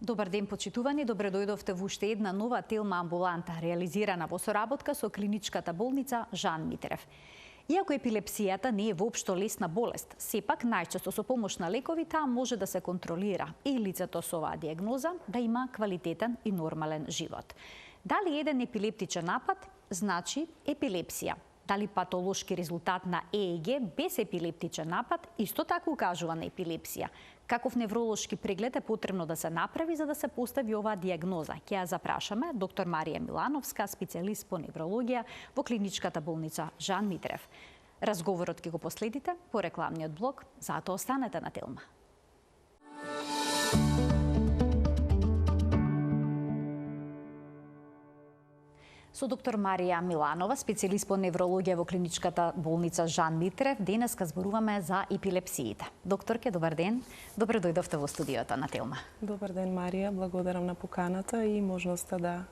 Добар ден, почитувани. Добре дојдовте во уште една нова телма амбуланта, реализирана во соработка со клиничката болница Жан Митрев. Иако епилепсијата не е воопшто лесна болест, сепак најчесто со помош на лекови таа може да се контролира и лицето со оваа диагноза да има квалитетен и нормален живот. Дали еден епилептичен напад значи епилепсија? Дали патолошки резултат на ЕЕГ без епилептичен напад исто така укажува на епилепсија? Каков невролошки преглед е потребно да се направи за да се постави оваа диагноза? Ќе ја запрашаме доктор Марија Милановска, специјалист по неврологија во клиничката болница Жан Митрев. Разговорот ќе го последите по рекламниот блок, затоа останете на телма. Со доктор Марија Миланова, специјалист по неврологија во клиничката болница Жан Митрев, денеска зборуваме за епилепсиите. Докторке, добар ден. Добре дојдовте во студиото на Телма. Добар ден, Марија. Благодарам на поканата и можноста да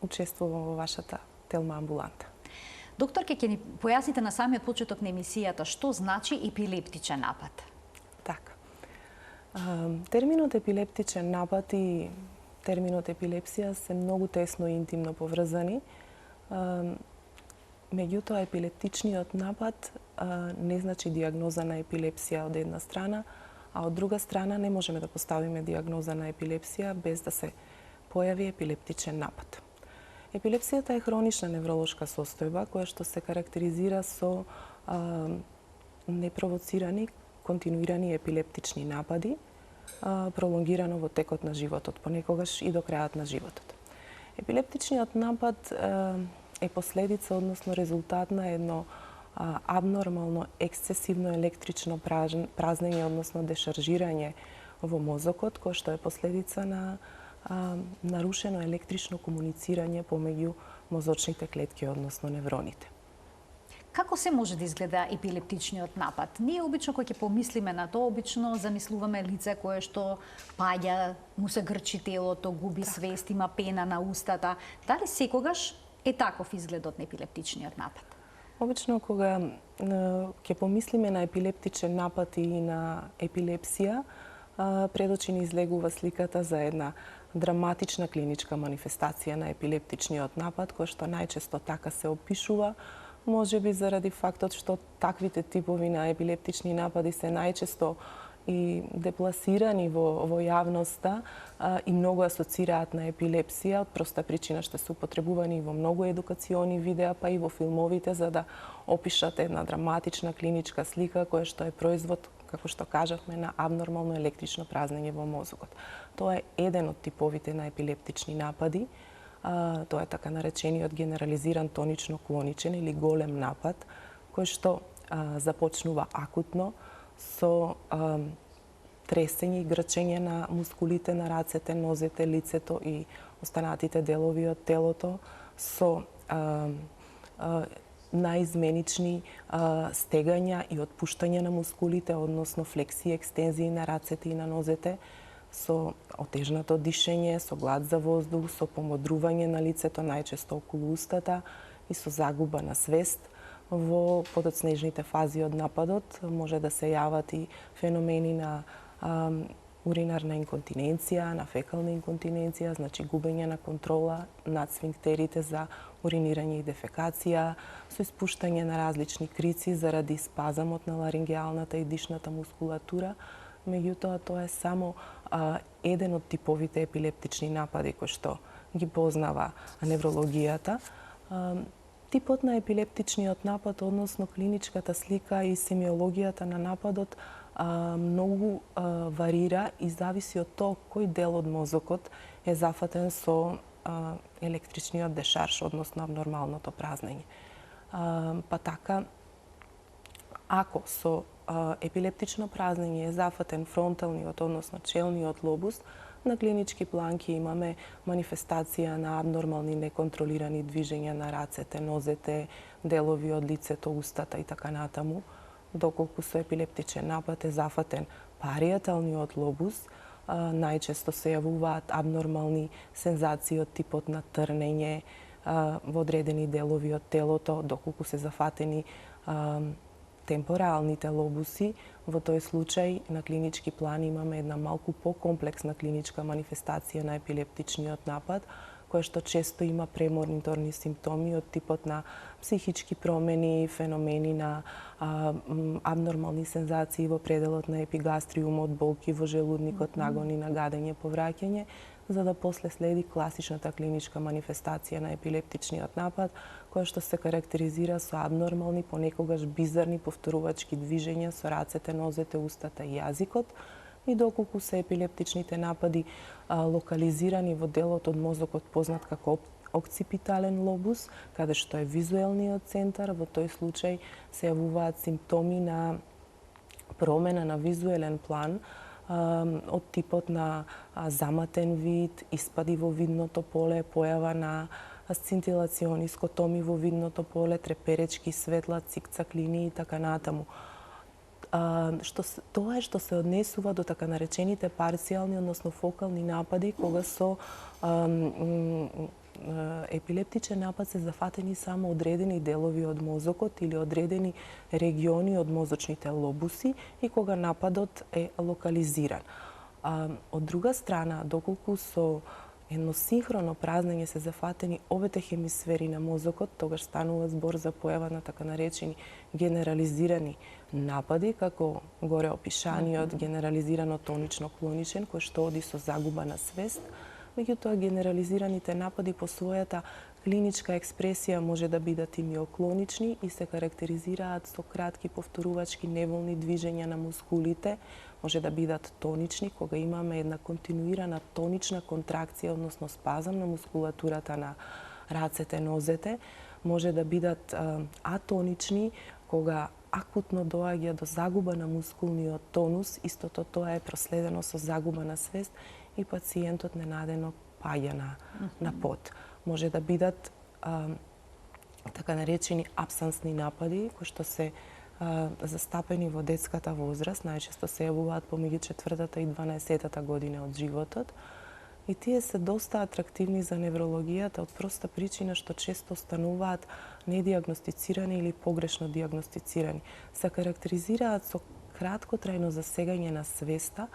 учествувам во вашата Телма амбуланта. Докторке, ќе ни појасните на самиот почеток на емисијата што значи епилептичен напад? Така. Терминот епилептичен напад и терминот епилепсија се многу тесно и интимно поврзани. Меѓутоа, епилептичниот напад не значи диагноза на епилепсија од една страна, а од друга страна не можеме да поставиме диагноза на епилепсија без да се појави епилептичен напад. Епилепсијата е хронична невролошка состојба која што се карактеризира со непровоцирани, континуирани епилептични напади, пролонгирано во текот на животот, понекогаш и до крајот на животот. Епилептичниот напад е последица, односно резултат на едно абнормално ексцесивно електрично празнење, односно дешаржирање во мозокот, кој што е последица на нарушено електрично комуницирање помеѓу мозочните клетки, односно невроните. Како се може да изгледа епилептичниот напад? Ние обично кога ќе помислиме на тоа, обично замислуваме лице кое што паѓа, му се грчи телото, губи свест, има пена на устата. Дали секогаш е таков изгледот на епилептичниот напад? Обично кога ќе помислиме на епилептичен напад и на епилепсија, пред очи ни излегува сликата за една драматична клиничка манифестација на епилептичниот напад, кој што најчесто така се опишува, може би заради фактот што таквите типови на епилептични напади се најчесто и депласирани во јавноста и многу асоцираат на епилепсија, од проста причина што се употребувани во многу едукациони видеа, па и во филмовите, за да опишат една драматична клиничка слика која што е производ, како што кажавме, на абнормално електрично празнење во мозокот. Тоа е еден од типовите на епилептични напади. Тоа е така наречениот генерализиран тонично-клоничен или голем напад, кој што започнува акутно со тресење и грчење на мускулите на рацете, нозете, лицето и останатите делови од телото, со наизменични стегања и отпуштање на мускулите, односно флексии, екстензии на рацете и на нозете, со отежнато дишење, со глад за воздух, со помодрување на лицето, најчесто околу устата и со загуба на свест. Во подоцнежните фази од нападот може да се јават и феномени на уринарна инконтиненција, на фекална инконтиненција, значи губење на контрола над сфинктерите за уринирање и дефекација, со испуштање на различни крици заради спазамот на ларингеалната и дишната мускулатура. Меѓутоа, тоа е само еден од типовите епилептични напади кои што ги познава неврологијата. Типот на епилептичниот напад, односно клиничката слика и семиологијата на нападот многу варира и зависи од тоа кој дел од мозокот е зафатен со електричниот дешарж, односно абнормалното празнење. Па така, ако со епилептично празнење е зафатен фронталниот, односно челниот лобус, на клинички план ќе имаме манифестација на абнормални неконтролирани движења на рацете, нозете, делови од лицето, устата и така натаму. Доколку со епилептичен напад е зафатен париеталниот лобус, најчесто се јавуваат абнормални сензации од типот на трнење во одредени делови од телото, доколку се зафатени темпоралните лобуси, Во тој случај на клинички план имаме една малку покомплексна клиничка манифестација на епилептичниот напад, која што често има премониторни симптоми од типот на психички промени, феномени на абнормални сензации во пределот на епигастриумот, болки во желудникот, нагони на гадење, повраќање, за да после следи класичната клиничка манифестација на епилептичниот напад, која што се карактеризира со абнормални, понекогаш бизарни повторувачки движења со рацете, нозете, устата и јазикот, и доколку се епилептичните напади локализирани во делот од мозокот познат како окципитален лобус, каде што е визуелниот центар, во тој случај се јавуваат симптоми на промена на визуелен план, од типот на заматен вид, испади во видното поле, појава на сцинтилациони, скотоми во видното поле, треперечки светла, цикцак линии и така натаму. Тоа е што се однесува до така наречените парцијални, односно фокални напади, кога со епилептичен напад се зафатени само одредени делови од мозокот или одредени региони од мозочните лобуси и кога нападот е локализиран. Од друга страна, доколку со едно синхроно празнење се зафатени обете хемисфери на мозокот, тогаш станува збор за појава на така наречени генерализирани напади, како горе опишаниот генерализирано тонично-клоничен, кој што оди со загуба на свест. Меѓутоа, генерализираните напади по својата клиничка експресија може да бидат и миоклонични и се карактеризираат со кратки повторувачки неволни движења на мускулите, може да бидат тонични, кога имаме една континуирана тонична контракција, односно спазам на мускулатурата на рацете, нозете, може да бидат атонични, кога акутно доаѓа до загуба на мускулниот тонус, истото тоа е проследено со загуба на свест и пациентот ненадено паѓа на пот. Може да бидат така наречени абсансни напади, кои што се застапени во детската возраст, најчесто се јавуваат помеѓу 4-та и 12-та година од животот. И тие се доста атрактивни за неврологијата од проста причина што често остануваат недиагностицирани или погрешно диагностицирани. Се карактеризираат со краткотрајно засегање на свеста,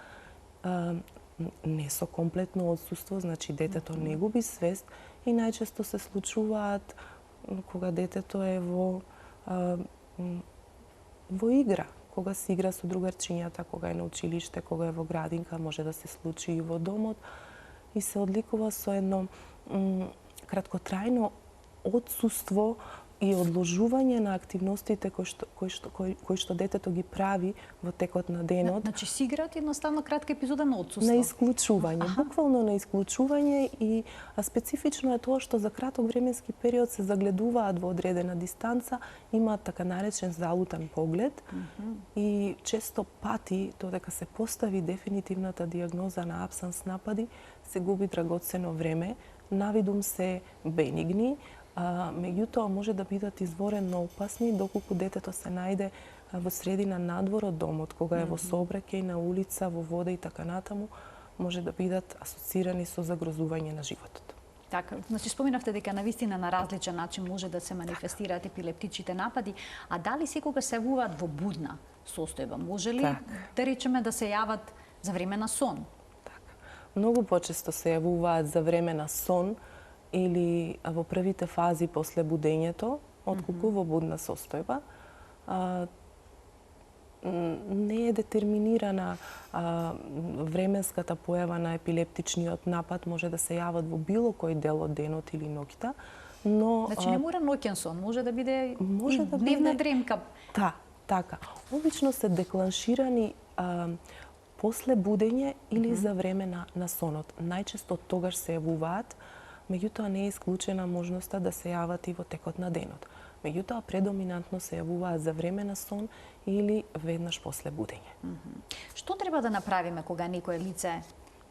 не со комплетно отсуство, значи детето не губи свест и најчесто се случуваат кога детето е во игра, кога се игра со другарчињата, кога е на училиште, кога е во градинка, може да се случи и во домот и се одликува со едно краткотрајно отсуство и одложување на активностите кои што детето ги прави во текот на денот. Значи си играат едноставно кратка епизода на отсуство. На исклучување, буквално на исклучување и специфично е тоа што за краток временски период се загледуваат во одредена дистанца, имаат така наречен залутан поглед и често пати додека се постави дефинитивната диагноза на абсанс напади, се губи драгоцено време, навидум се бенигни, меѓутоа може да бидат изворено опасни доколку детето се најде во средина надвор од домот, кога е во сообраќај, на улица, во вода и така натаму, може да бидат асоцирани со загрозување на животот. Така, значи споминавте дека навистина на различен начин може да се манифестираат епилептичните напади, а дали секогаш се јавуваат во будна состојба? Може ли да речеме да се јават за време на сон? Така. Многу почесто се јавуваат за време на сон или во првите фази после будењето, отколку во будна состојба. Не е детерминирана временската појава на епилептичниот напад, може да се јават во било кој дел од денот или ноќта, но значи не мора ноќен сон, може да биде и дневна дремка. Да, така. Обично се декланширани после будење или за време на сонот. Најчесто тогаш се јавуваат, меѓутоа не е исклучена можноста да се јават и во текот на денот. Меѓутоа предоминантно се јавуваат за време на сон или веднаш после будење. Што треба да направиме кога некое лице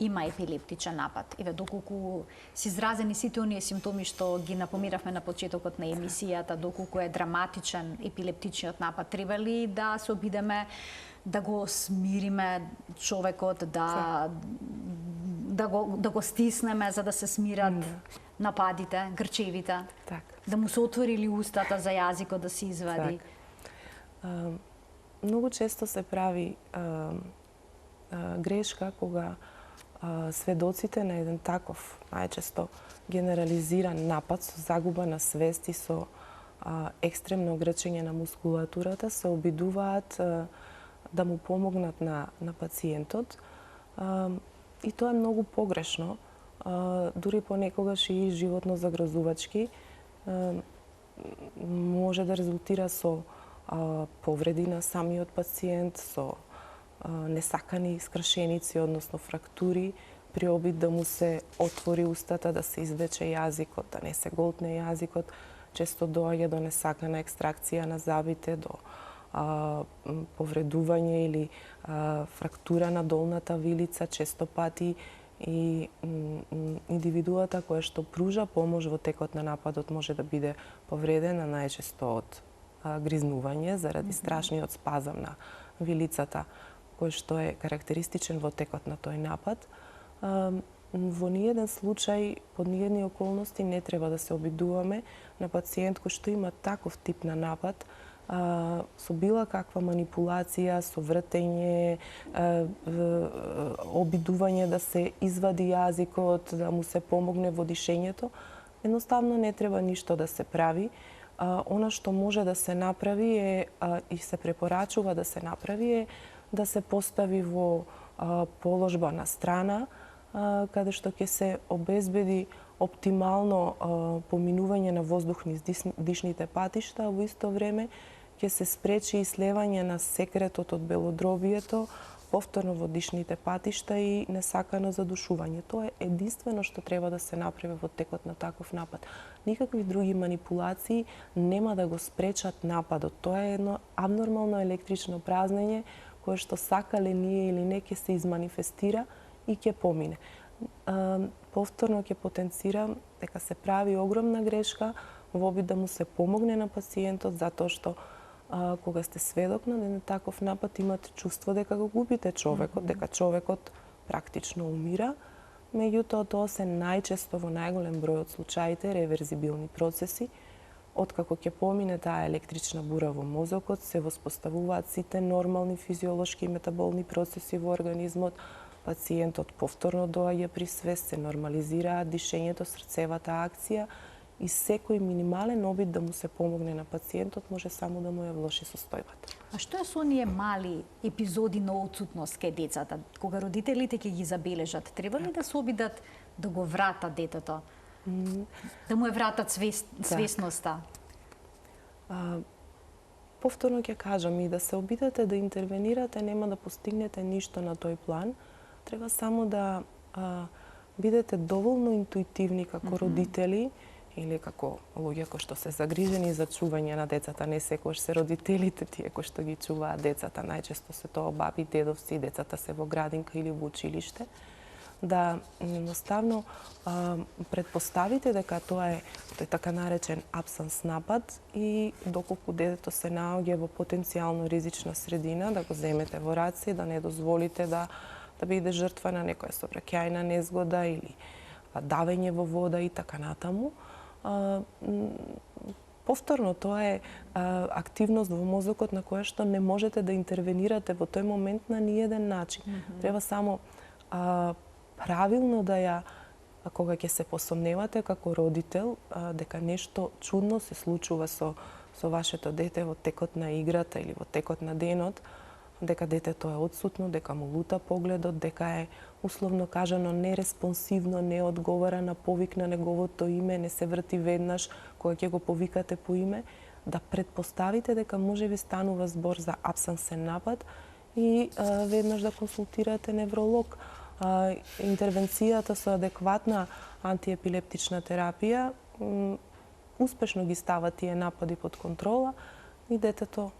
има епилептичен напад? Еве, доколку се изразени сите оние симптоми што ги напомиравме на почетокот на емисијата, доколку е драматичен епилептичниот напад, треба ли да се обидеме да го смириме човекот, да го стиснеме за да се смират нападите, грчевите, да му се отвори ли устата за јазикот да се извади? Многу често се прави грешка кога сведоците на еден таков, најчесто генерализиран напад со загуба на свест и со екстремно грчење на мускулатурата се обидуваат да му помогнат на пациентот. И тоа е многу погрешно, дури понекогаш и животно загрозувачки. Може да резултира со повреди на самиот пациент, со несакани искршеници, односно фрактури, при обид да му се отвори устата, да се извлече јазикот, да не се голтне јазикот, често доаѓа до несакана екстракција на зъбите, до повредување или фрактура на долната вилица, често пати и индивидуата која што пружа помош во текот на нападот може да биде повредена најчесто од гризнување заради страшниот спазам на вилицата кој што е карактеристичен во текот на тој напад. Во ниеден случај, под ниедни околности не треба да се обидуваме на пациент кој што има таков тип на напад, со била каква манипулација, со вртење, обидување да се извади јазикот, да му се помогне во дишењето, едноставно не треба ништо да се прави. Она што може да се направи е, и се препорачува да се направи е да се постави во положба на страна, каде што ќе се обезбеди оптимално поминување на воздух низ дишните патишта, а во исто време ќе се спречи ислевање на секретот од белодробието повторно во дишните патишта и несакано задушување. Тоа е единствено што треба да се направи во текот на таков напад. Никакви други манипулации нема да го спречат нападот. Тоа е едно абнормално електрично празнење кое што сакале ние или не ќе се изманифестира и ќе помине. Повторно ќе потенцирам дека се прави огромна грешка во обид да му се помогне на пациентот затоа што кога сте сведок на еден таков напад имате чувство дека го губите човекот, дека човекот практично умира. Меѓутоа тоа се најчесто во најголем број од случаите реверзибилни процеси. Откако ќе помине таа електрична бура во мозокот, се воспоставуваат сите нормални физиолошки и метаболни процеси во организмот, пациентот повторно доаѓа при свест, се нормализираат дишењето, срцевата акција и секој минимален обид да му се помогне на пациентот може само да му ја влоши состојбата. А што е со оние мали епизоди на отсутност кај децата? Кога родителите ќе ги забележат, треба ли да се обидат да го вратат детето? Да му ја вратат свесноста? Повторно ќе кажам и да се обидете да интервенирате, нема да постигнете ништо на тој план. Треба само да бидете доволно интуитивни како родители или како луѓе кои што се загрижени за чување на децата. Не секогаш се родителите тие кои што ги чуваат децата. Најчесто се тоа баби, дедовци, децата се во градинка или во училиште. Да едноставно предпоставите дека тоа е тој така наречен абсанс напад и доколку детето се наоѓа во потенцијално ризична средина, да го земете во раце и да не дозволите да биде жртва на некоја сообраќајна незгода или давење во вода и така натаму. Повторно, тоа е активност во мозокот на која што не можете да интервенирате во тој момент на ниеден начин. Треба само правилно да ја, кога ќе се посомневате како родител дека нешто чудно се случува со вашето дете во текот на играта или во текот на денот, дека детето е отсутно, дека му лута погледот, дека е условно кажано нереспонсивно, не одговара на повик на неговото име, не се врти веднаш кога ќе го повикате по име, да предпоставите дека можеби станува збор за абсансен напад и веднаш да консултирате невролог. Интервенцијата со адекватна антиепилептична терапија успешно ги става тие напади под контрола и детето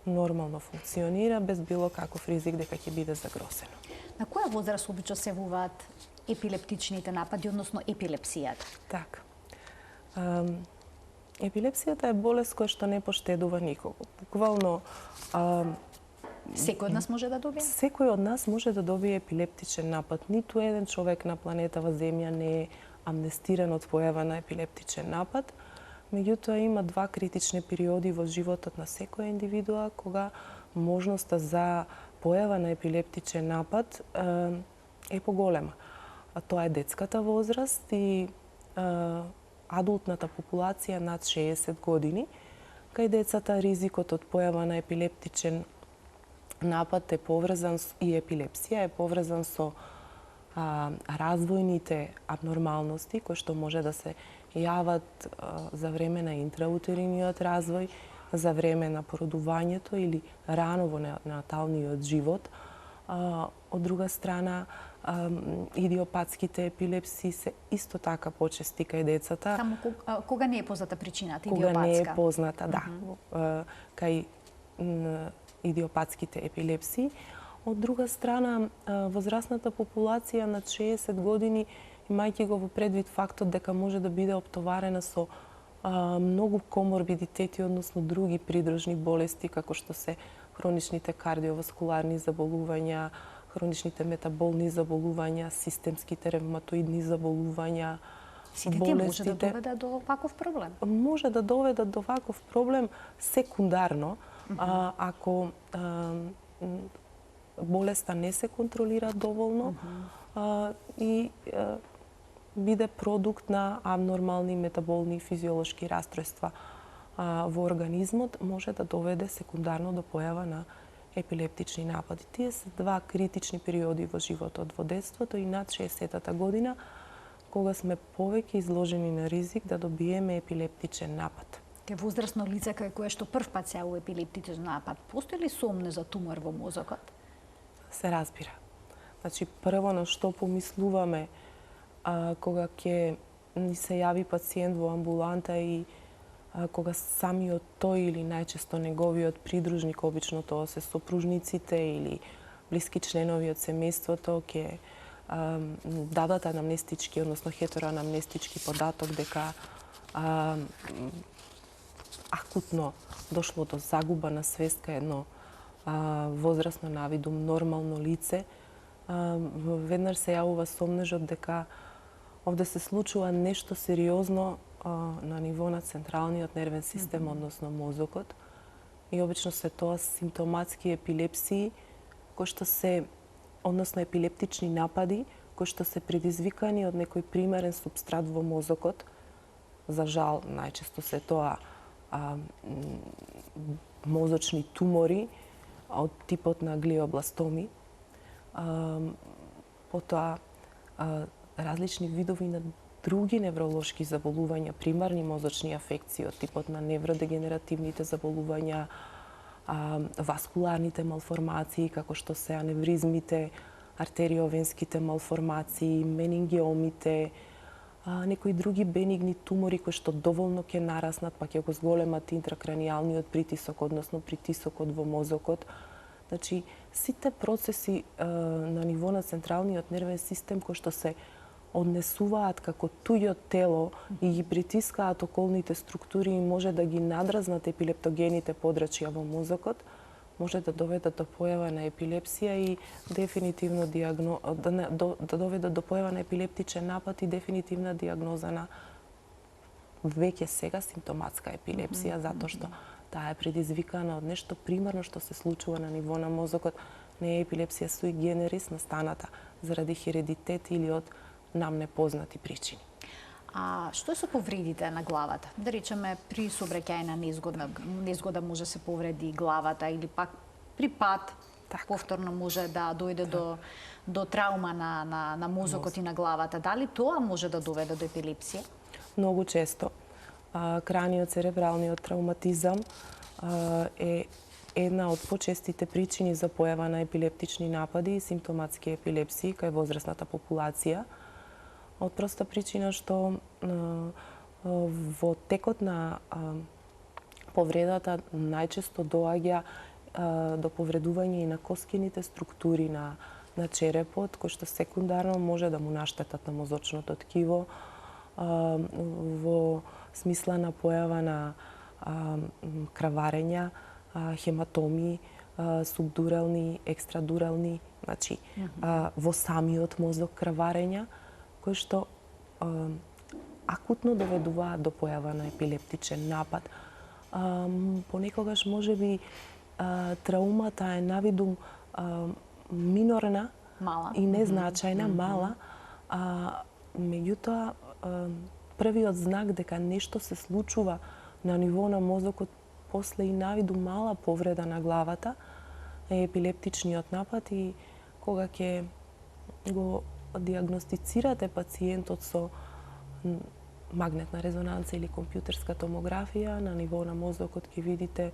нормално функционира без било каков ризик дека ќе биде загрозено. На која возраст обично се явуваат епилептичните напади, односно епилепсијата? Така. Епилепсијата е болест која што не поштедува никого. Буквално секој од нас може да добие? Секој од нас може да добие епилептичен напад. Ниту еден човек на планетава Земја не е амнестиран од појава на епилептичен напад. Меѓутоа има два критични периоди во животот на секоја индивидуа кога можноста за појава на епилептичен напад е поголема. Тоа е детската возраст и адултната популација над 60 години. Кај децата ризикот од појава на епилептичен напад е поврзан и епилепсија е поврзан со развојните абнормалности кои што може да се јават за време на интраутериниот развој, за време на породувањето или рано во неонаталниот живот. Од друга страна, идиопатските епилепсии се исто така почести кај децата. Само кога не е позната причината, идиопатска? Кога не е позната, да. Кај идиопатските епилепсии. Од друга страна, возрастната популација над 60 години, имајќи го во предвид фактот дека може да биде оптоварена со многу коморбидитети, односно други придружни болести, како што се хроничните кардиоваскуларни заболувања, хроничните метаболни заболувања, системските ревматоидни заболувања, сите тие може да доведат до ваков проблем? Може да доведат до ваков проблем секундарно, ако болеста не се контролира доволно и биде продукт на абнормални метаболни и физиолошки растројства во организмот, може да доведе секундарно до појава на епилептични напади. Тие се два критични периоди во животот, во детството и над 60-та година, кога сме повеќе изложени на ризик да добиеме епилептичен напад. Кај возрастно лице кај кое што прв пат се јавува епилептичен напад, постои ли сомне за тумор во мозокот? Се разбира. Значи, прво на што помислуваме кога ќе ни се јави пациент во амбуланта и кога самиот тој или најчесто неговиот придружник, обично тоа се сопружниците или блиски членови од семејството, ќе дадат анамнестички, односно хетероанамнестички податок дека акутно дошло до загуба на свест кај едно возрасно навидум нормално лице, веднаш се јавува сомнежот дека овде се случува нешто сериозно на ниво на централниот нервен систем, односно мозокот. И обично се тоа симптоматски епилепсии, кои што се, односно епилептични напади, кои што се предизвикани од некој примерен субстрат во мозокот. За жал, најчесто се тоа мозочни тумори од типот на глиобластоми. Потоа различни видови на други невролошки заболувања, примарни мозочни афекции од типот на невродегенеративните заболувања, васкуларните малформации, како што се аневризмите, артериовенските малформации, менингиомите, некои други бенигни тумори кои што доволно ќе нараснат, па ќе го зголемат интракранијалниот притисок, односно притисокот во мозокот. Значи, сите процеси на ниво на централниот нервен систем кои што се однесуваат како туѓо тело и ги притискаат околните структури и може да ги надразнат епилептогените подрачја во мозокот, може да доведат до појава на епилепсија и дефинитивно да доведат до појава на епилептичен напад и дефинитивна дијагноза на веќе сега симптоматска епилепсија, затоа што таа е предизвикана од нешто примарно што се случува на ниво на мозокот. Не е епилепсија sui generis настаната заради хередитет или од нам непознати причини. А што е со повредите на главата? Да речеме, при сообраќајна незгода може се повреди главата или пак при пат повторно може да дојде до траума на мозокот и на главата. Дали тоа може да доведе до епилепсија? Многу често. Краниот церебралниот травматизам е една од почестите причини за појава на епилептични напади и симптоматски епилепсии кај возрастната популација. Од проста причина што во текот на повредата најчесто доаѓа до повредување и на коскините структури на черепот, кои што секундарно може да му наштетат на мозочното ткиво, во смисла на појава на краварења, хематоми, субдурални, екстрадурални, значи во самиот мозок краварења, кои што акутно доведуваат до појава на епилептичен напад. Понекогаш можеби траумата е навидум минорна Мала. и незначајна, мала, меѓутоа првиот знак дека нешто се случува на ниво на мозокот после и навиду мала повреда на главата е епилептичниот напад и кога ќе го диагностицирате пациентот со магнетна резонанца или компјутерска томографија, на ниво на мозокот ќе видите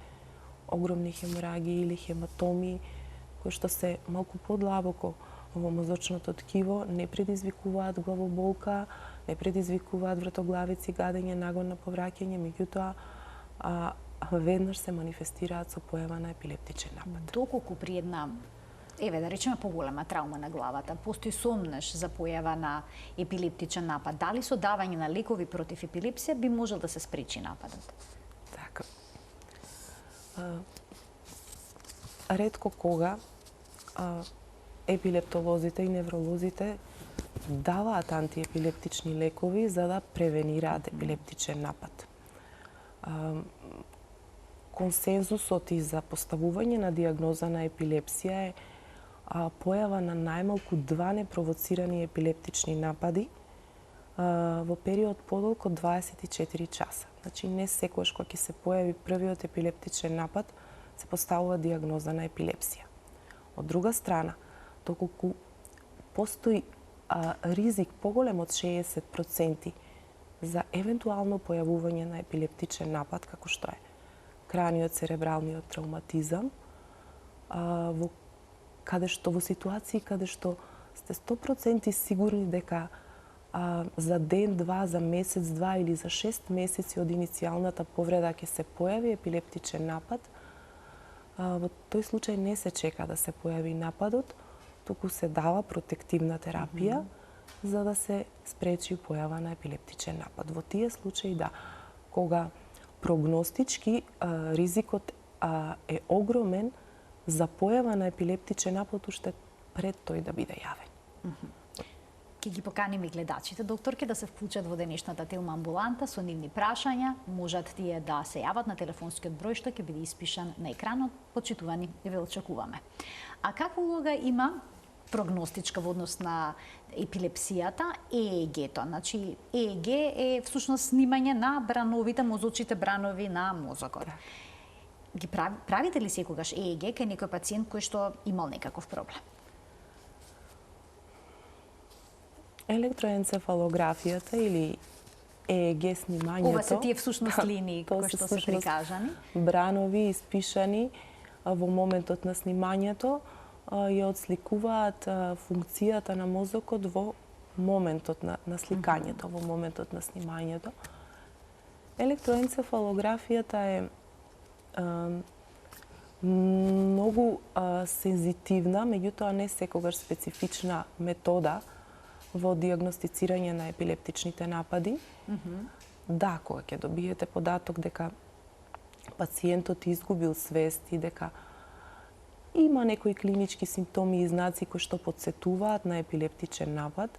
огромни хеморагии или хематоми кои што се малку подлабоко во мозочното ткиво, не предизвикуваат главоболка, не предизвикуваат вратоглавици, гадење, нагон на повраќање, меѓутоа веднаш се манифестираат со појава на епилептичен напад. Доколку при една, да речеме, поголема травма на главата, постои сомнеш за појава на епилептичен напад, дали со давање на лекови против епилепсија би можел да се спречи нападот? Така. Ретко кога епилептолозите и невролозите даваат антиепилептични лекови за да превенираат епилептичен напад. Консензусот и за поставување на диагноза на епилепсија е појава на најмалку 2 непровоцирани епилептични напади во период подолг од 24 часа. Значи не секогаш кога ќе се појави првиот епилептичен напад се поставува диагноза на епилепсија. Од друга страна, доколку постои ризик поголем од 60% за евентуално појавување на епилептичен напад, како што е краниот церебралниот травматизам, во ситуации каде што сте 100% сигурни дека за ден, два, за месец, два или за 6 месеци од иницијалната повреда ќе се појави епилептичен напад, во тој случај не се чека да се појави нападот, туку се дава протективна терапија за да се спречи појава на епилептичен напад. Во тие случаи да, кога прогностички ризикот е огромен за појава на епилептичен напад уште пред тој да биде јавен. Ќе ги поканиме гледачите, докторке, да се вклучат во денешната Телма амбуланта со нивни прашања. Можат тие да се јават на телефонскиот број што ќе биде испишан на екранот. Почитувани, ве очекуваме. А каква улога има прогностичка во однос на епилепсијата ЕЕГ-то? Значи, ЕЕГ е всушност снимање на брановите, мозочите бранови на мозокот. Ги правите ли секогаш ЕЕГ кај некој пациент кој што имал некаков проблем? Електроенцефалографијата или ЕЕГ снимањето. Ова се тие всушност линии кои што се прикажани. Бранови испишани во моментот на снимањето ја отсликуваат функцијата на мозокот во моментот на сликањето, во моментот на снимањето. Електроенцефалографијата е многу сензитивна, меѓутоа не секогаш специфична метода во диагностицирање на епилептичните напади. Да, кога ќе добиете податок дека пациентот изгубил свест и дека има некои клинички симптоми и знаци кои што потсетуваат на епилептичен напад,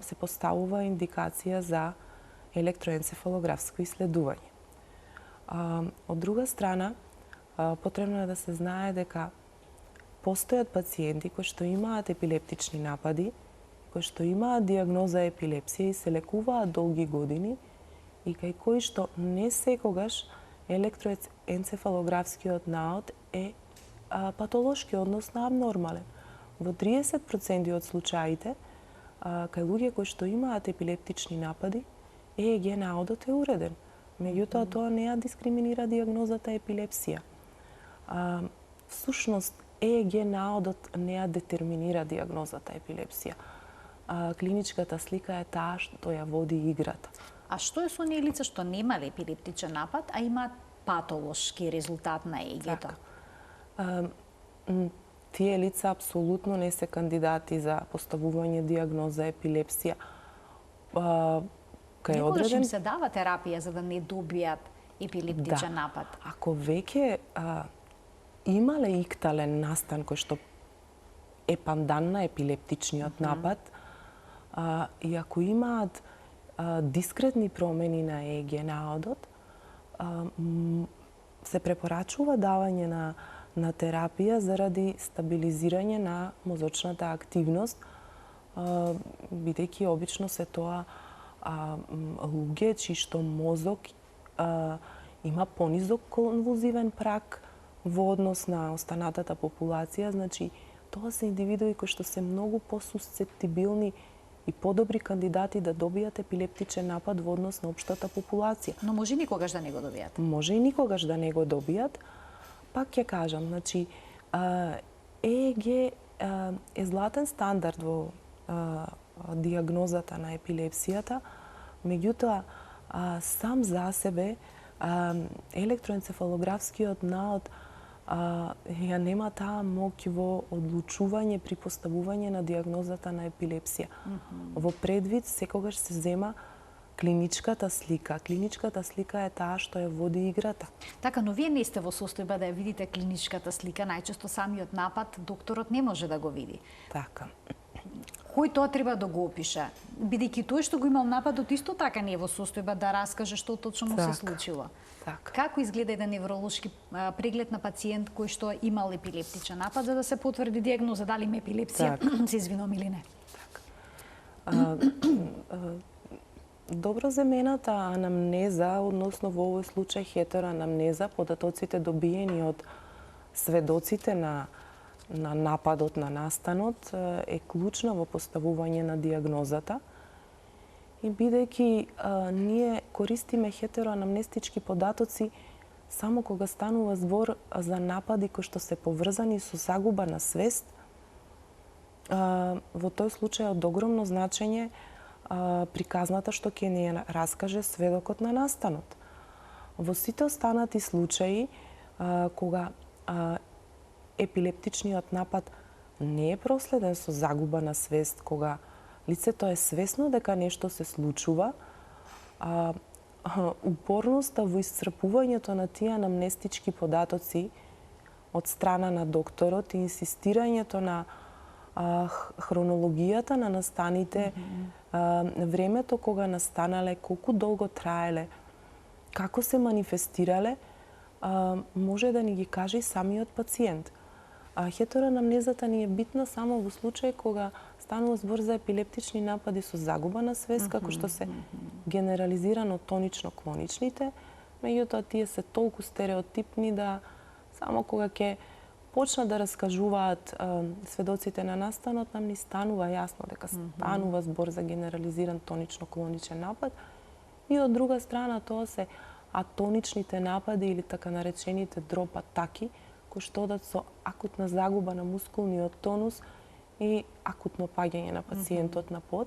се поставува индикација за електроенцефалографско иследување. Од друга страна, потребно е да се знае дека постојат пациенти кои што имаат епилептични напади, кои што имаат диагноза епилепсија и се лекуваат долги години и кај кои што не секогаш електроенцефалографскиот наод е патолошки, односно абнормален. Во 30% од случаите, кај луѓе кои што имаат епилептични напади, ЕЕГ наодот е уреден. Меѓутоа, тоа не ја дискриминира диагнозата епилепсија. Всушност, ЕЕГ наодот не ја детерминира диагнозата епилепсија. Клиничката слика е таа што ја води играта. А што е со оние лица што немале епилептичен напад, а имаат патолошки резултат на ЕЕГ-то? Тие лица апсолутно не се кандидати за поставување диагноза епилепсија. Некогаш им се дава терапија за да не добијат епилептичен напад? Ако веќе имале иктален настан кој што е пандан на епилептичниот напад, и ако имаат дискретни промени на ЕЕГ наодот, се препорачува давање на терапија заради стабилизирање на мозочната активност, бидејќи обично се тоа луѓе чии што мозок има понизок конвулзивен праг во однос на останатата популација, значи тоа се индивидуи кои што се многу посусцептибилни и подобри кандидати да добијат епилептичен напад во однос на општата популација. Но може никогаш да не го добијат. Може и никогаш да не го добијат. Пак ќе кажам, значи ЕЕГ е златен стандард во диагнозата на епилепсијата, меѓутоа сам за себе електроенцефалографскиот наод ја нема таа моќ во одлучување при поставување на диагнозата на епилепсија. Во предвид секогаш се зема клиничката слика. Клиничката слика е таа што ја води играта. Така, но вие не сте во состојба да ја видите клиничката слика, најчесто самиот напад докторот не може да го види. Така. Кој тоа треба да го опише? Бидејќи тој што го имал нападот исто така не е во состојба да раскаже што точно му се случило. Така. Како изгледа еден невролошки преглед на пациент кој што имал епилептичен напад за да се потврди диагноза дали има епилепсија, се извинувам или не? Добро земената анамнеза, односно во овој случај хетероанамнеза, податоците добиени од сведоците на нападот на настанот е клучна во поставување на диагнозата. И бидејќи ние користиме хетероанамнестички податоци само кога станува збор за напади кои што се поврзани со загуба на свест, во тој случај од огромно значење приказната што ќе ни раскаже сведокот на настанот. Во сите останати случаи кога епилептичниот напад не е проследен со загуба на свест, кога лицето е свесно дека нешто се случува, упорноста во исцрпувањето на тие анамнестички податоци од страна на докторот и инсистирањето на хронологијата на настаните, времето кога настанале, колку долго траеле, како се манифестирале, може да ни ги каже и самиот пациент. Хетероанамнезата ни е битна само во случај кога станува збор за епилептични напади со загуба на свест, како што се генерализирано тонично-клоничните, меѓутоа тие се толку стереотипни да само кога ќе почнат да раскажуваат сведоците на настанот, нам ни станува јасно дека станува збор за генерализиран тонично-клоничен напад. И од друга страна тоа се атоничните напади или така наречените дроп атаки, кои што одат со акутна загуба на мускулниот тонус и акутно паѓање на пациентот на под.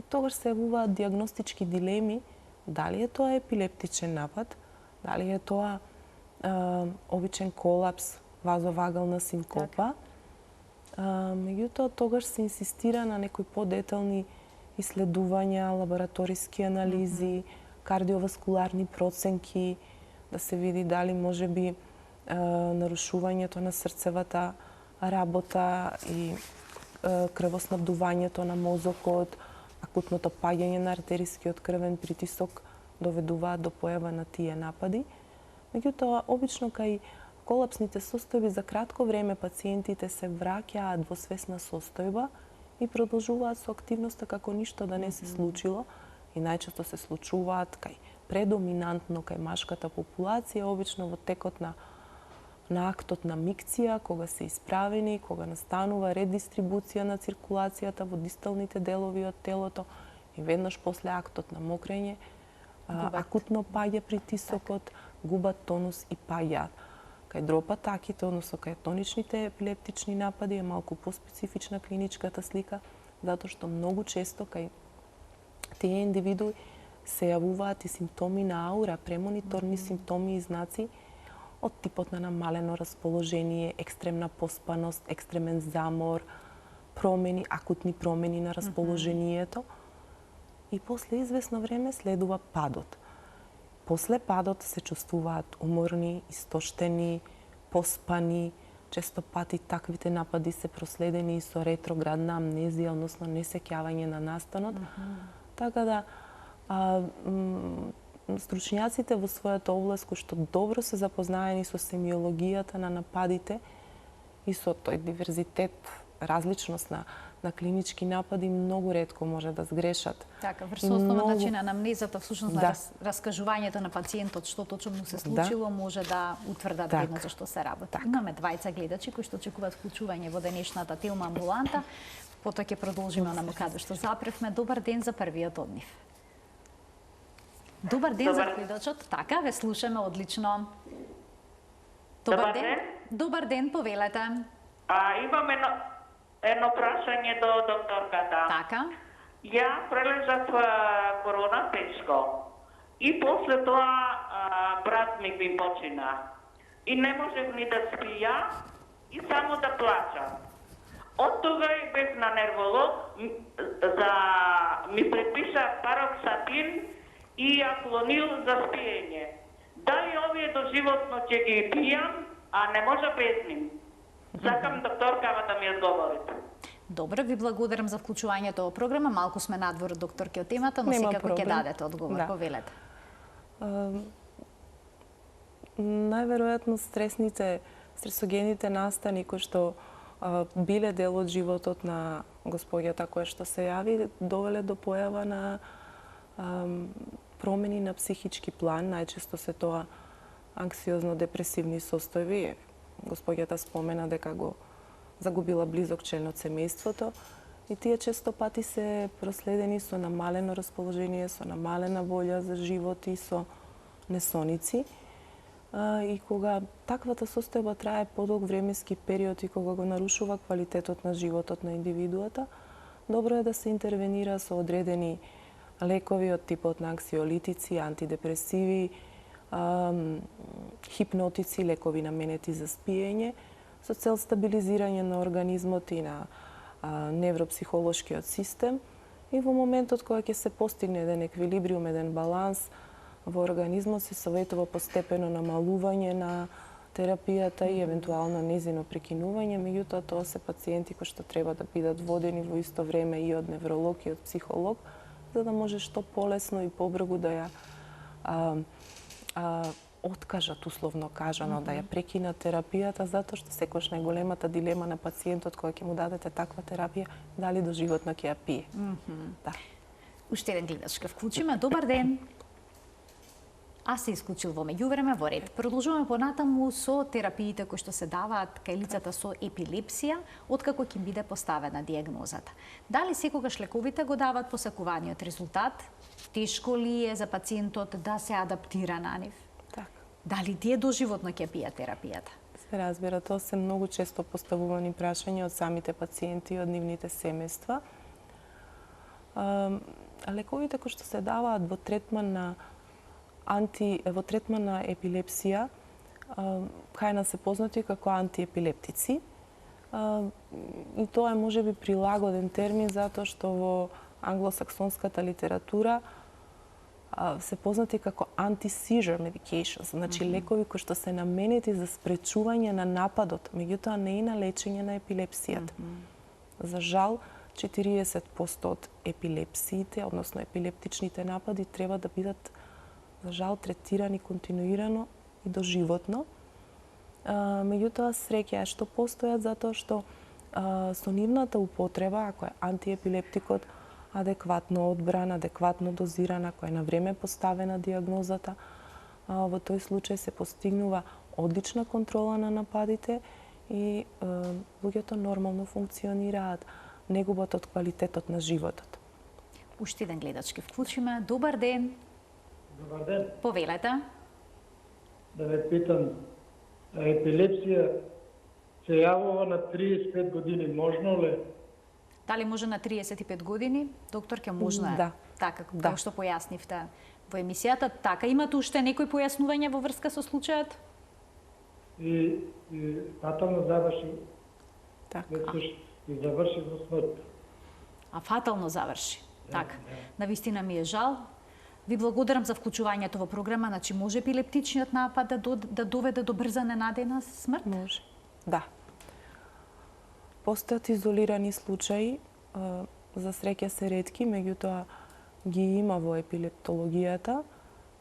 И тогаш се јавуваат диагностички дилеми, дали е тоа епилептичен напад, дали е тоа обичен колапс, вазовагална синкопа. Меѓутоа, тогаш се инсистира на некои подетални иследувања, лабораториски анализи, кардиоваскуларни проценки, да се види дали може би нарушувањето на срцевата работа и крвоснабдувањето на мозокот, акутното паѓање на артерискиот крвен притисок доведуваат до појава на тие напади. Меѓутоа, обично кај колапсните состојби за кратко време пациентите се враќаат во свесна состојба и продолжуваат со активноста како ништо да не се случило и најчесто се случуваат кај предоминантно кај машката популација, обично во текот на актот на микција, кога се исправени, кога настанува редистрибуција на циркулацијата во дисталните делови од телото и веднаш после актот на мокрење, акутно паѓа притисокот, губат тонус и паѓаат. Кај дроп атаките, односно кај тоничните епилептични напади е малку поспецифична клиничката слика, затоа што многу често кај тие индивидуи се јавуваат и симптоми на аура, премониторни симптоми и знаци од типот на намалено расположение, екстремна поспаност, екстремен замор, промени, акутни промени на расположението. И после известно време следува падот. После падот се чувствуваат уморни, истоштени, поспани. Често пати таквите напади се проследени и со ретроградна амнезија, односно несеќавање на настанот. Така да стручњаците во својата област кои што добро се запознаени со семиологијата на нападите и со тој диверзитет, различност на клинички напади, многу ретко може да сгрешат. Така, врз основа на анамнезата, всушност на раскажувањето на пациентот што точно му се случило, може да утврдат едно за што се работи. Имаме двајца гледачи кои што очекуваат вклучување во денешната Телма амбуланта. Потоа ќе продолжиме онаму каде што запревме. Добар ден за првиот од нив. Добар ден за гледачот. Така, ве слушаме одлично. Добар ден. Добар ден, повелете. Имам едно прашање до докторката. Така. Ја прележав корона тешко. И после тоа брат ми почина. И не можев ни да спија и само да плачам. Од тогаш бев на нерволог, ми предпиша пароксатин и аклонил за спиење. Дали овие доживотно ќе ги пијам, а не може без ним? Сакам докторкава да ми одговорите. Добро, ви благодарам за вклучувањето во програма. Малку сме надвор од докторки од темата, но секако ќе дадете одговор. Повелете. Најверојатно стресогените настани кои што биле дел од животот на госпоѓата која што се јави, довеле до појава на промени на психички план. Најчесто се тоа анксиозно-депресивни состојби. Госпоѓата спомена дека го загубила близок член од семејството и тие често пати се проследени со намалено расположение, со намалена волја за живот и со несоници. И кога таквата состојба трае подолг временски период и кога го нарушува квалитетот на животот на индивидуата, добро е да се интервенира со одредени лекови од типот на анксиолитици, антидепресиви, хипнотици, лекови наменети за спиење, со цел стабилизирање на организмот и на невропсихолошкиот систем. И во моментот кога ќе се постигне еден еквилибриум, еден баланс во организмот, се советува постепено намалување на терапијата и евентуално незино прекинување. Меѓутоа, тоа се пациенти кои што треба да бидат водени во исто време и од невролог и од психолог, за да може што полесно и побрзо да ја откажат, условно кажано, да ја прекинат терапијата, затоа што секогаш најголемата дилема на пациентот кога ќе му дадете таква терапија, дали доживотно ќе ја пие. Да. Уште еден гледач ќе вклучиме. Добар ден. Се исклучил во меѓувреме, во ред. Продолжуваме понатаму со терапиите кои што се даваат кај лицата со епилепсија, откако ќе биде поставена диагнозата. Дали секогаш лековите го даваат посакуваниот резултат? Тешко ли е за пациентот да се адаптира на нив? Дали тие доживотно ќе пијат терапијата? Се разбира, тоа се многу често поставувани прашања од самите пациенти и од нивните семејства. Лековите кои што се даваат во третман на епилепсија, кај нас се познати како антиепилептици. И тоа е можеби прилагоден термин затоа што во англосаксонската литература се познати како anti-seizure medications, значи лекови кои што се наменети за спречување на нападот, меѓутоа не и на лечење на епилепсијата. За жал, 40% од епилепсиите, односно епилептичните напади, треба да бидат, за жал, третирани континуирано и доживотно. Меѓутоа, среќа е што постојат затоа што со нивната употреба, ако е антиепилептикот, адекватно одбран, адекватно дозиран, ако е на време поставена диагнозата, во тој случај се постигнува одлична контрола на нападите и луѓето нормално функционираат, негубат од квалитетот на животот. Уште еден гледач ќе вклучиме. Добар ден. Добар ден. Повелете. Да ве питам, епилепсија се јавува на 35 години, можно ли? Дали може на 35 години? Доктор, ке можно е. Да. Така, како што појаснивте во емисијата. Така, имате уште некои појаснувања во врска со случајот? И фатално заврши. Така. И заврши во смрт. Фатално заврши. Така. Навистина ми е жал. Ви благодарам за вклучувањето во програма. Значи, може епилептичниот напад да доведе до брза ненадејна смрт? Може. Да. Постојат изолирани случаи, за среќа се ретки, меѓутоа ги има во епилептологијата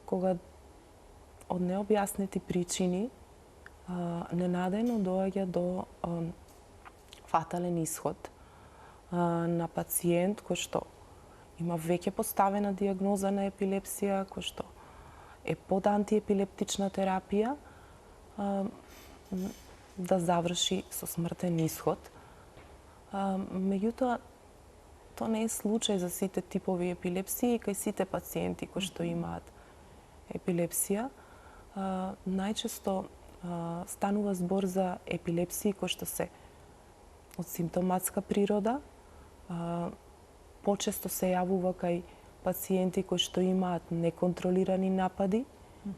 кога од необјаснети причини ненадејно доаѓа до фатален исход на пациент кој што има веќе поставена диагноза на епилепсија, кој што е под антиепилептична терапија, да заврши со смртен исход. Меѓутоа, тоа не е случај за сите типови епилепсии и кај сите пациенти кои што имаат епилепсија. Најчесто станува збор за епилепсии кои што се од симптоматска природа. Почесто се јавува кај пациенти кои што имаат неконтролирани напади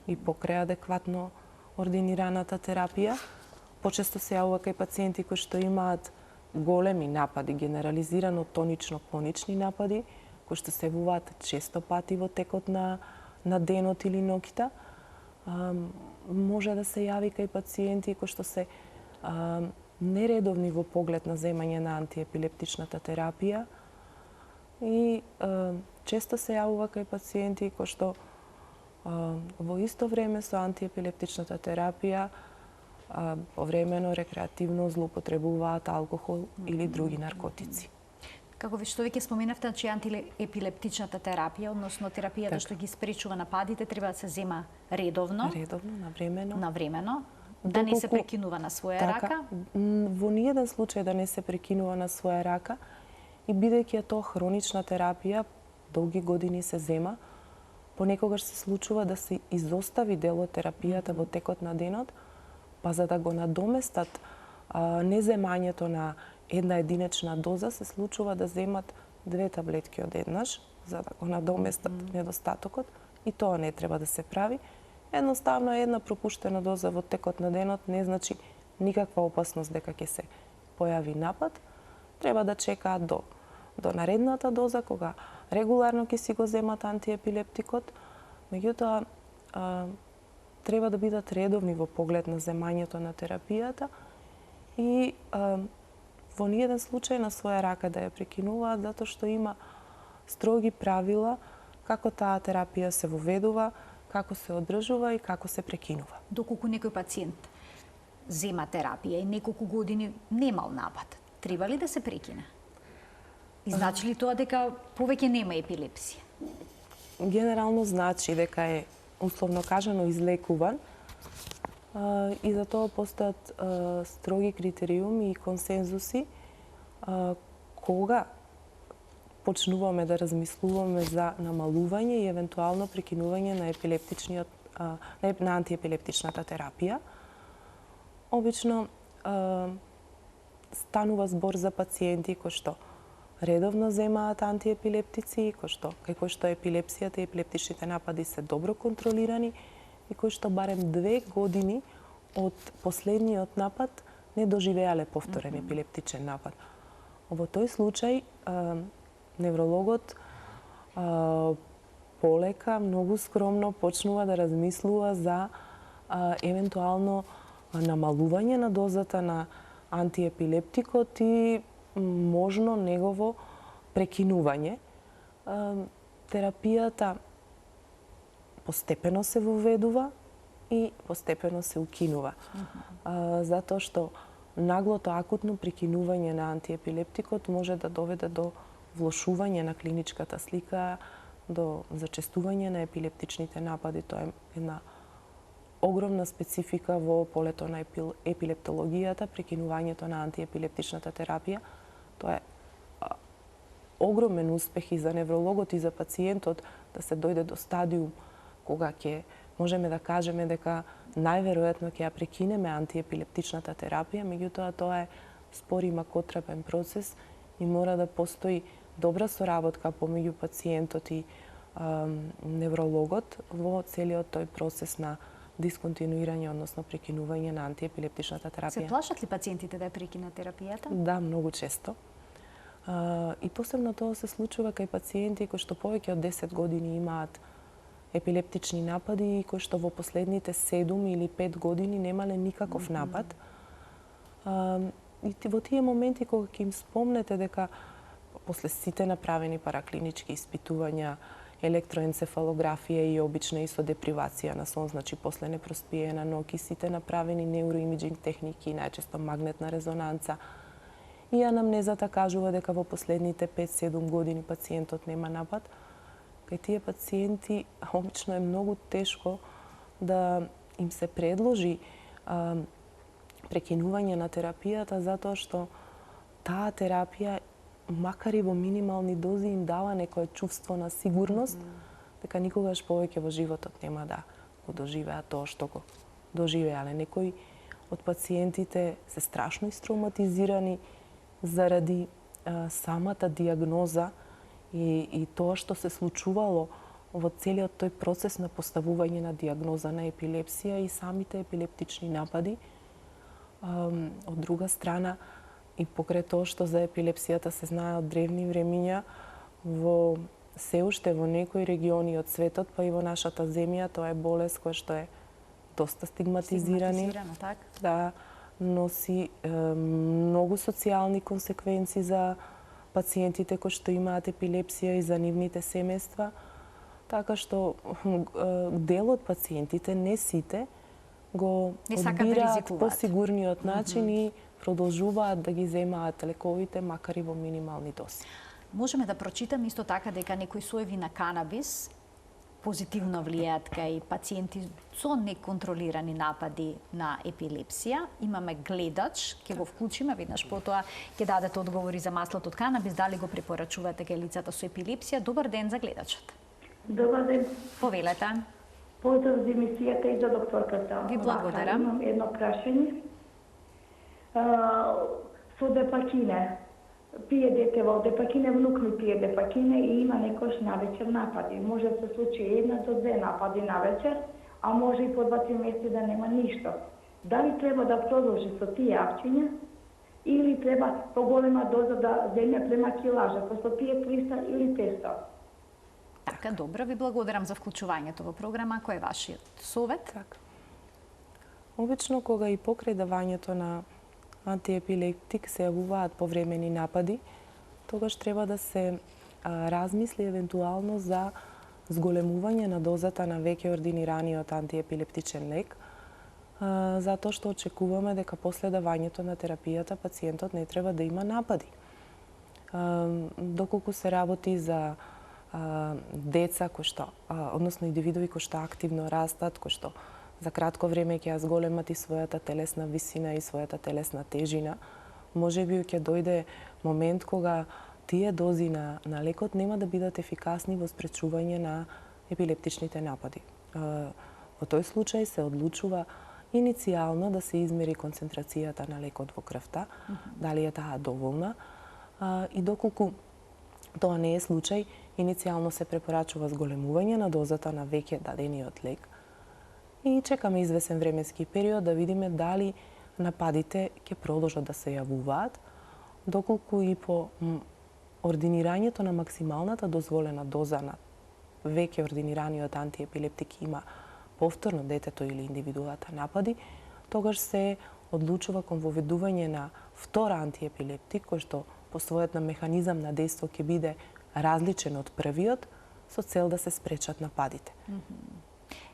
и покрај адекватно ординираната терапија. Почесто се јавува кај пациенти кои што имаат големи напади, генерализирано тонично-клонични напади, кои што се јавуваат често пати во текот на денот или ноќта. Може да се јави кај пациенти кои што се нередовни во поглед на земање на антиепилептичната терапија и често се јавува кај пациенти кои што во исто време со антиепилептичната терапија повремено рекреативно злоупотребуваат алкохол или други наркотици. Како што веќе споменавте, значи антиепилептичната терапија, односно терапијата што ги спречува нападите, треба да се зема редовно. Редовно, навремено. Навремено. Да не се прекинува на своја рака. Во ниеден случај да не се прекинува на своја рака и бидејќи е тоа хронична терапија, долги години се зема, понекогаш се случува да се изостави дел од терапијата во текот на денот, па за да го надоместат неземањето на една единечна доза, се случува да земат 2 таблетки одеднаш, за да го надоместат недостатокот, и тоа не треба да се прави. Едноставно една пропуштена доза во текот на денот не значи никаква опасност дека ќе се појави напад. Треба да чекаат до наредната доза, кога регуларно ќе си го земат антиепилептикот. Меѓутоа, треба да бидат редовни во поглед на земањето на терапијата и во ниеден случај на своја рака да ја прекинуваат, затоа што има строги правила како таа терапија се воведува, како се одржува и како се прекинува. Доколку некој пациент зема терапија и неколку години немал напад, треба ли да се прекине? И значи ли тоа дека повеќе нема епилепсија? Генерално значи дека е, условно кажано, излекуван и за тоа постојат строги критериуми и консензуси кога почнуваме да размислуваме за намалување и евентуално прекинување на антиепилептичната терапија. Обично станува збор за пациенти кои што редовно земаат антиепилептици, кај кои што епилепсијата и епилептичните напади се добро контролирани и кои што барем 2 години од последниот напад не доживеале повторен епилептичен напад. Во тој случај неврологот полека, многу скромно почнува да размислува за евентуално намалување на дозата на антиепилептикот и можно негово прекинување. Терапијата постепено се воведува и постепено се укинува. Затоа што наглото акутно прекинување на антиепилептикот може да доведе до влошување на клиничката слика, до зачестување на епилептичните напади. Тоа е една огромна специфика во полето на епилептологијата, прекинувањето на антиепилептичната терапија. Тоа е огромен успех и за неврологот и за пациентот да се дојде до стадиум кога ќе можеме да кажеме дека најверојатно ќе ја прекинеме антиепилептичната терапија, меѓутоа тоа е спор и макотрапен процес и мора да постои добра соработка помеѓу пациентот и неврологот во целиот тој процес на дисконтинуирање, односно прекинување на антиепилептичната терапија. Се плашат ли пациентите да ја прекинат терапијата? Да, многу често. И посебно тоа се случува кај пациенти кои што повеќе од 10 години имаат епилептични напади и кои што во последните 7 или 5 години немале никаков напад. И во тие моменти кога ќе им спомнете дека после сите направени параклинички испитувања електроенцефалографија и обична исодепривација на сон, значи после непроспиење на ноќ, сите направени неуроимиджинг техники, најчесто магнетна резонанца. И анамнезата кажува дека во последните 5-7 години пациентот нема напад. Кај тие пациенти обично е многу тешко да им се предложи прекинување на терапијата, затоа што таа терапија, макар и во минимални дози, им дава некое чувство на сигурност, дека никогаш повеќе во животот нема да го доживеат тоа што го доживеале. Некои од пациентите се страшно истравматизирани заради самата диагноза и тоа што се случувало во целиот тој процес на поставување на диагноза на епилепсија и самите епилептични напади. Од друга страна, и покрај тоа што за епилепсијата се знае од древни времиња, се уште во некои региони од светот, па и во нашата земја, тоа е болест која што е доста стигматизирана, така? Да, носи многу социјални консеквенции за пациентите кои што имаат епилепсија и за нивните семејства, така што дел од пациентите, не сите, го одбираат посигурниот начин и продолжуваат да ги земаат лековите, макар и во минимални дози. Можеме да прочитаме исто така дека некои соеви на канабис позитивно влијаат кај пациенти со неконтролирани напади на епилепсија. Имаме гледач, ќе го вклучиме, веднаш потоа ќе дадете одговори за маслото од канабис, дали го препорачувате кај лицата со епилепсија. Добар ден за гледачот. Добар ден. Повелете. Поздрав за емисијата и за докторката. Ви благодарам. Имам едно прашање. Со депакине. Пие дете во депакине, внук ми пие депакине и има некош навечер напади. Може да се случи 1 до 2 напади навечер, а може и по 2-3 месеци да нема ништо. Дали треба да продолжи со тие апчиња или треба поголема доза да земе према килажа, посто пие 300 или 500? Така, добро, ви благодарам за вклучувањето во програма. Кој е вашиот совет? Така. Обично кога и покрај давањето на антиепилептик се јавуваат повремени напади, тогаш треба да се размисли евентуално за зголемување на дозата на веќе ординираниот антиепилептичен лек, затоа што очекуваме дека после давањето на терапијата пациентот не треба да има напади. Доколку се работи за деца кои што, односно индивидуи кои што активно растат, кои што за кратко време ќе ја зголемат и својата телесна висина и својата телесна тежина, можеби ќе дојде момент кога тие дози на лекот нема да бидат ефикасни во спречување на епилептичните напади. Во тој случај се одлучува иницијално да се измери концентрацијата на лекот во крвта, дали е таа доволна, и доколку тоа не е случај, иницијално се препорачува зголемување на дозата на веќе дадениот лек и чекаме извесен временски период да видиме дали нападите ќе продолжат да се јавуваат, доколку и по ординирањето на максималната дозволена доза на веќе ординираниот антиепилептик има повторно детето или индивидуата напади, тогаш се одлучува кон воведување на втора антиепилептик, кој што по својот механизам на дејство ќе биде различен од првиот, со цел да се спречат нападите.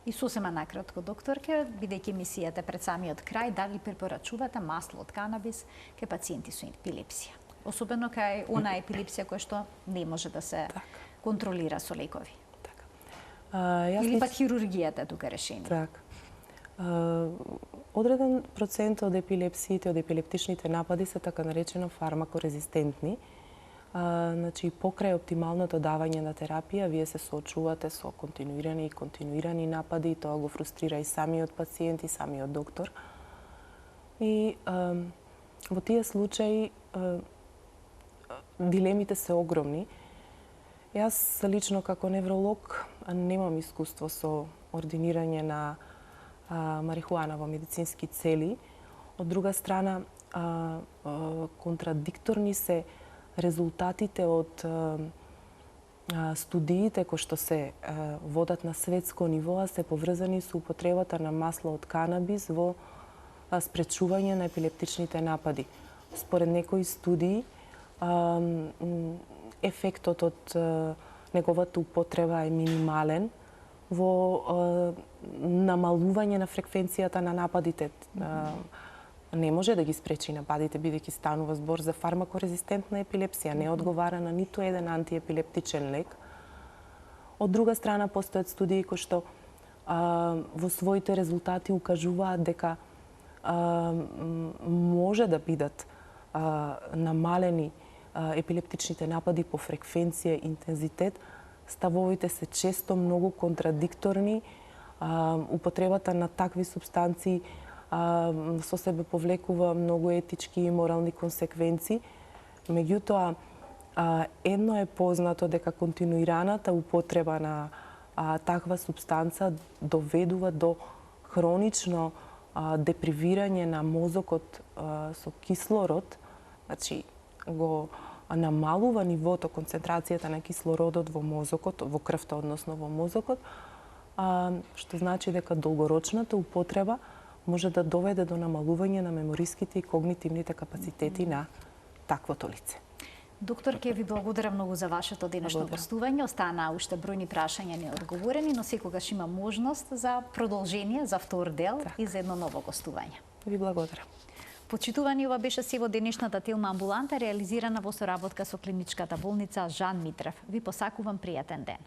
И сосема накратко, докторке, бидејќи емисијата пред самиот крај, дали препорачувате масло од канабис кај пациенти со епилепсија? Особено кај она епилепсија која што не може да се контролира со лекови. Или пак хирургијата е тука решение. Така. Одреден процент од епилепсиите, од епилептичните напади се така наречено фармакорезистентни. Значи, покрај оптималното давање на терапија, вие се соочувате со континуирани напади, и тоа го фрустрира и самиот пациент и самиот доктор. И во тие случаи дилемите се огромни. Јас лично како невролог немам искуство со ординирање на марихуана во медицински цели. Од друга страна, контрадикторни се резултатите од студиите кои што се водат на светско ниво, се поврзани со употребата на масло од канабис во спречување на епилептичните напади. Според некои студии, ефектот од неговата употреба е минимален во намалување на фреквенцијата на нападите. Не може да ги спречи нападите, бидејќи станува збор за фармакорезистентна епилепсија, не одговара на ниту еден антиепилептичен лек. Од друга страна, постојат студии кои што во своите резултати укажуваат дека може да бидат намалени епилептичните напади по фреквенција и интензитет. Ставовите се често многу контрадикторни. Употребата на такви субстанции со себе повлекува многу етички и морални консеквенции. Меѓутоа, едно е познато дека континуираната употреба на таква субстанца доведува до хронично депривирање на мозокот со кислород, значи го намалува нивото, концентрацијата на кислородот во мозокот, во крвта, односно во мозокот, што значи дека долгорочната употреба може да доведе до намалување на мемориските и когнитивните капацитети на таквото лице. Доктор, ќе ви благодарам многу за вашето денешно гостување. Остана уште бројни прашања неодговорени, но секогаш има можност за продолжение, за втор дел и за едно ново гостување. Ви благодарам. Почитувани, ова беше се во денешната Телма амбуланта, реализирана во соработка со клиничката болница Жан Митрев. Ви посакувам пријатен ден.